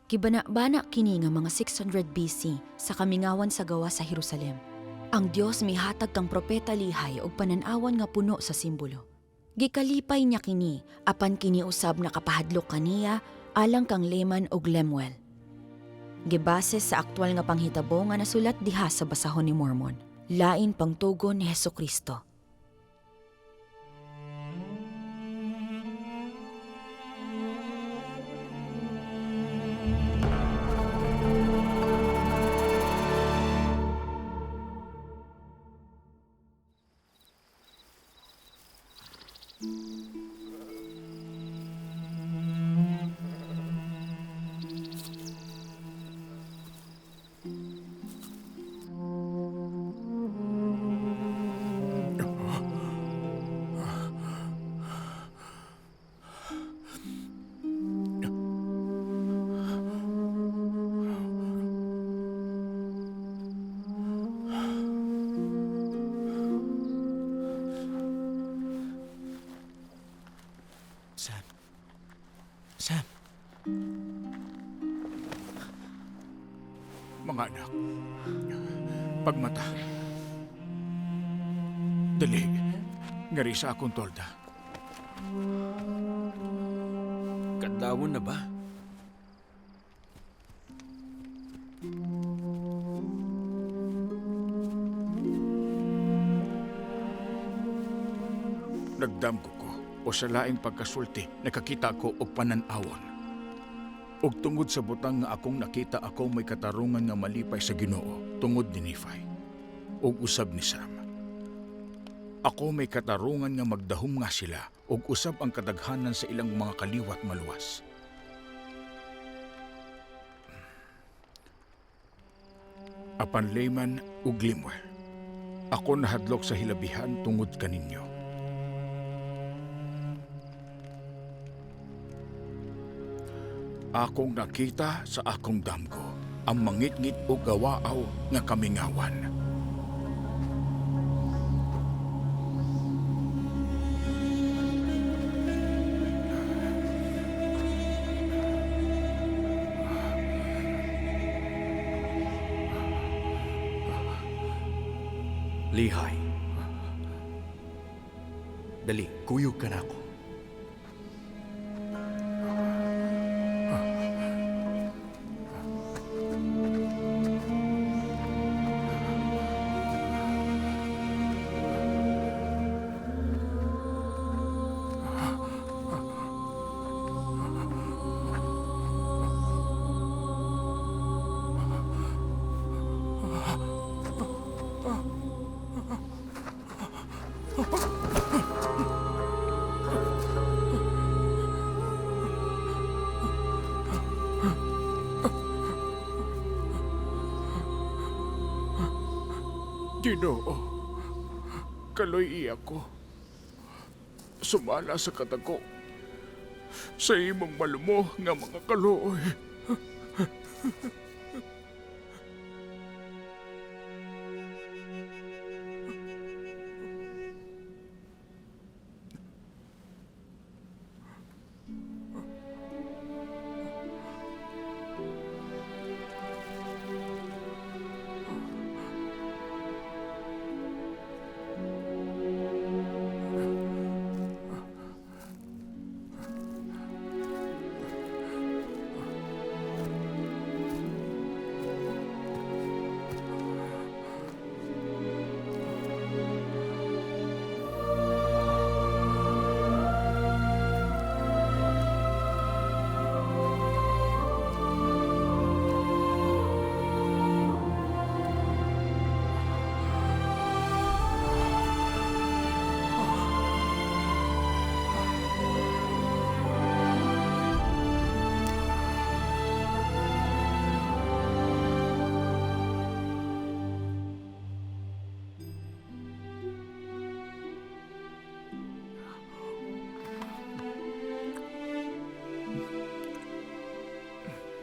Kibana-bana kini nga mga 600 BC sa kamingawan sa gawa sa Jerusalem. Ang Dios mihatag kang propeta Lehi og Panan-awon nga puno sa simbolo. Gikalipay niya kini apan kini usab nakapahadlok kaniya alang kang Leman og Lemuel. Gibase sa aktwal nga panghitabo nga nasulat diha sa basahon ni Mormon. Lain pangtugon ni Hesukristo. Sam. Mga anak, pagmata. Dali, ngari sa akong tolda. Kadlawon na ba? Nagdamgo ko o sa laing pagkasulti nakakita ko og panan-awon. Og tungod sa butang nga akong nakita ako may katarungan nga malipay sa Ginoo tungod ni Nephi og usab ni Sam. Ako may katarungan nga magdahom nga sila og usab ang kadaghanan sa ilang mga kaliwat maluwas. Apan Leman ug Lemuel, ako nahadlok sa hilabihan tungod kaninyo. Akong nakita sa akong damgo ang mangitngit o gawaaw nga kamingawan. Lehi. Dali, kuyog ka na ako. Ginoo, kaloy iya ko. Sumala sa katako sa imong malumo nga mga kaluoy.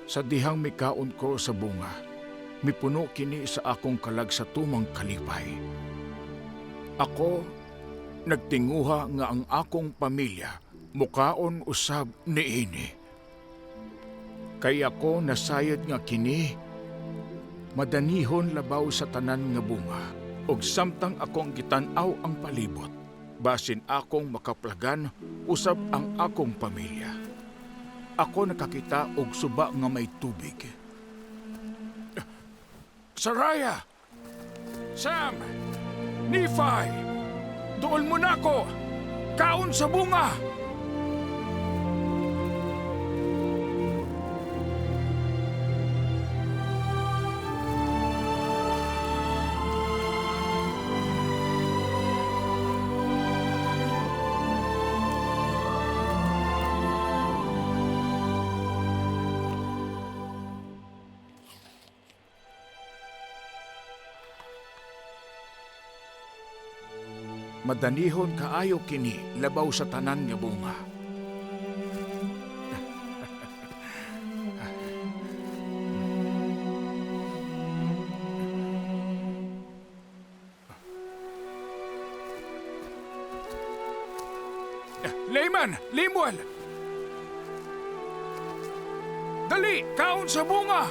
Sa dihang Mikaon ko sa bunga, mipuno kini sa akong kalag sa tumang kalipay. Ako nagtinguha nga ang akong pamilya mukaon usab niini. Kay ako nasayod nga kini, madanihon labaw sa tanan nga bunga, ug samtang akong gitan-aw ang palibot, basin akong makaplagan usab ang akong pamilya. Ako nakakita og suba nga may tubig. Saraya! Sam! Nephi! Duol mo na ko! Kaon sa bunga! Madanihon kaayo kini labaw sa tanan nga bunga. Layman! Limbwal! Dali! Kaon sa bunga!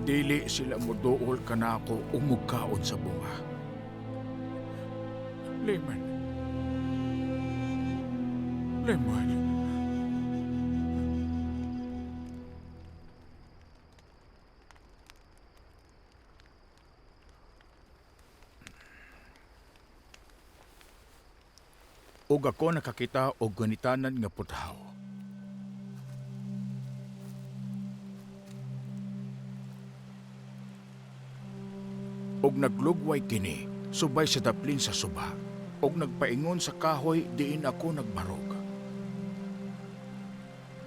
Dili sila muduol ka na ako umugkaon sa bunga. Layman. Layman. Ug ako nakakita og gunitanan nga puthaw. Og naglugway kini, subay sa daplin sa suba, og nagpaingon sa kahoy diin ako nagbarog.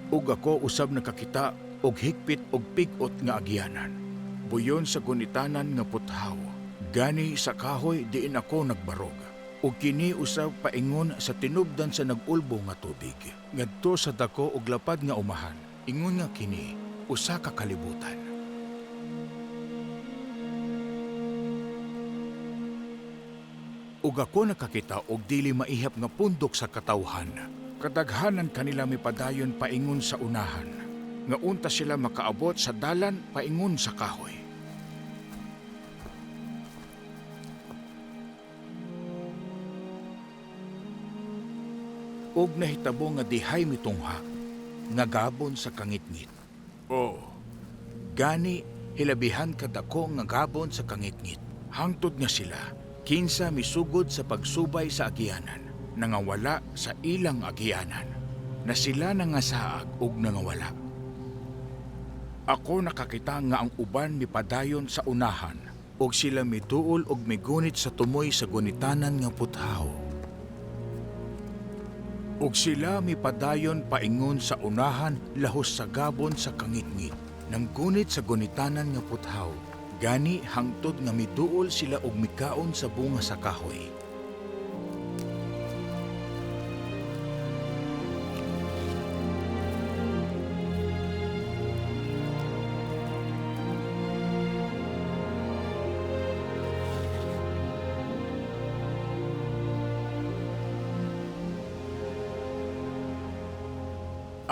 Ug ako usab nakakita og higpit og pigot nga agyanan, buyon sa gunitanan nga puthaw, gani sa kahoy diin ako nagbarog. Ug kini usab paingon sa tinubdan sa nagulbo nga tubig, ngadto sa dako og lapad nga umahan, ingon nga kini usa ka kalibutan. Ug ako nakakita og dili maihap nga pundok sa katawhan. Kadaghanan kanila mipadayon paingon sa unahan, nga unta sila makaabot sa dalan paingon sa kahoy. Ug nahitabo nga dihay mitungha, nga gabon sa kangitngit. Oh, gani hilabihan kadako nga gabon sa kangitngit. Hangtod nga sila, kinsa misugod sa pagsubay sa agianan, nangawala sa ilang agianan, na sila nangasaag ug nangawala. Ako nakakita nga ang uban mipadayon sa unahan, ug sila mituol ug migunit sa tumoy sa gunitanan nga puthaw. Ug sila mipadayon paingon sa unahan lahos sa gabon sa kangitngit, nang gunit sa gunitanan nga puthaw. Gani hangtod nga miduol sila og mikaon sa bunga sa kahoy.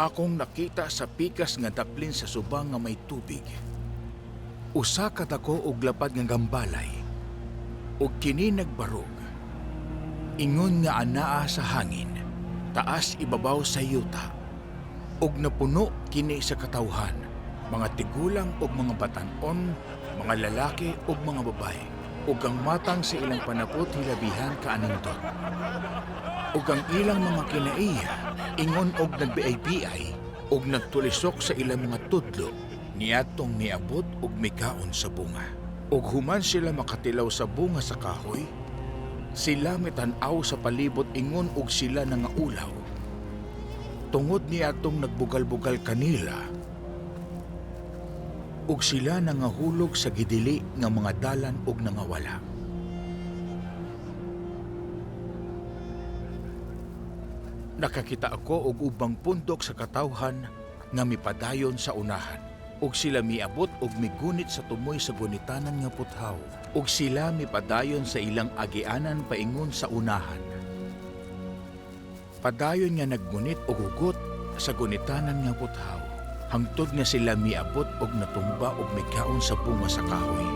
Akong nakita sa pikas nga daplin sa subang nga may tubig. Usa ka dako og lapad nga gambalay, ug kini nagbarog. Ingon nga anaa sa hangin, taas ibabaw sa yuta, ug napuno kini sa katawhan, mga tigulang ug mga batan-on, mga lalaki ug mga babae, ug ang matang sa ilang panapot hilabihan kaanindot. Ug ang ilang mga kinaiya, ingon og nagbiay-biay, ug nagtulisok sa ilang mga tudlo, niadtong miabot ug mikaon sa bunga. Ug human sila makatilaw sa bunga sa kahoy, sila mitan-aw sa palibot ingon og sila nangaulaw. Tungod niadtong nagbugal-bugal kanila, ug sila nangahulog sa gidili nga mga dalan ug nangawala. Nakakita ako og ubang pundok sa katawhan nga mipadayon sa unahan, ug sila miabot ug migunit sa tumoy sa gunitanan nga puthaw, ug sila mipadayon sa ilang agianan paingon sa unahan. Padayon nga naggunit og hugot sa gunitanan nga puthaw, hangtod nga sila miabot og natumba og Mikaon sa bunga sa kahoy.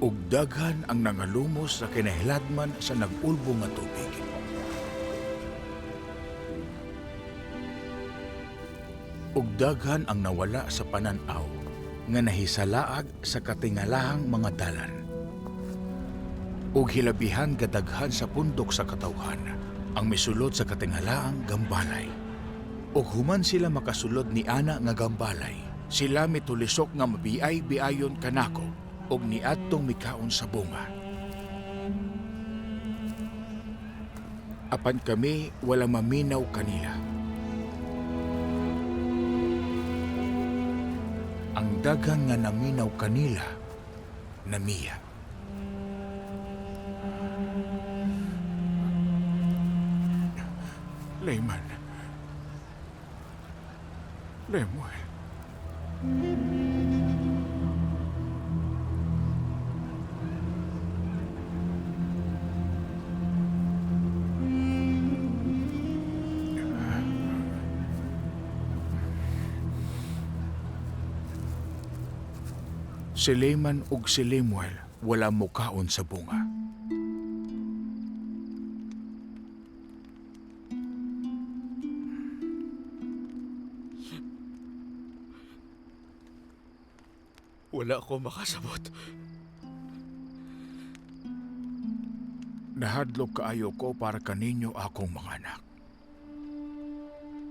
Ug daghan ang nangalumos sa kinahiladman sa nag-ulbo nga tubig. Ug daghan ang nawala sa panan-aw nga nahisalaag sa katingalahang mga dalan. Ug hilabihan kadaghan sa pundok sa katawhan ang misulod sa katingalaang gambalay. Ug human sila makasulod ni ana nga gambalay, sila mitulisok nga mabiay-biayon kanako og niadtong Mikaon sa bunga. Apan kami wala maminaw kanila. Ang daghang nga naminaw kanila namiya. Layman. Lemuel. Si Layman ug si Lemuel wala mukaon sa bunga. Wala ko makasabot. Nahadlok kaayo ko para kaninyo akong mga anak.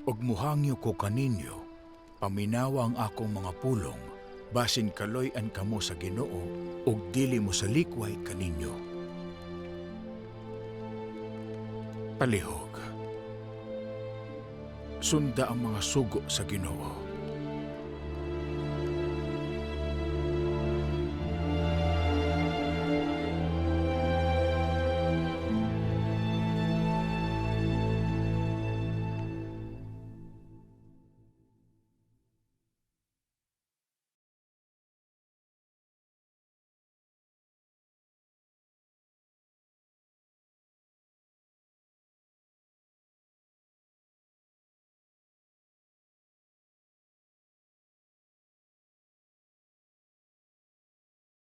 Og muhangyo ko kaninyo, paminawa ang akong mga pulong, basin kaloy-an kamo sa Ginoo, ug dili mo sa likway kaninyo. Palihog. Sunda ang mga sugo sa Ginoo.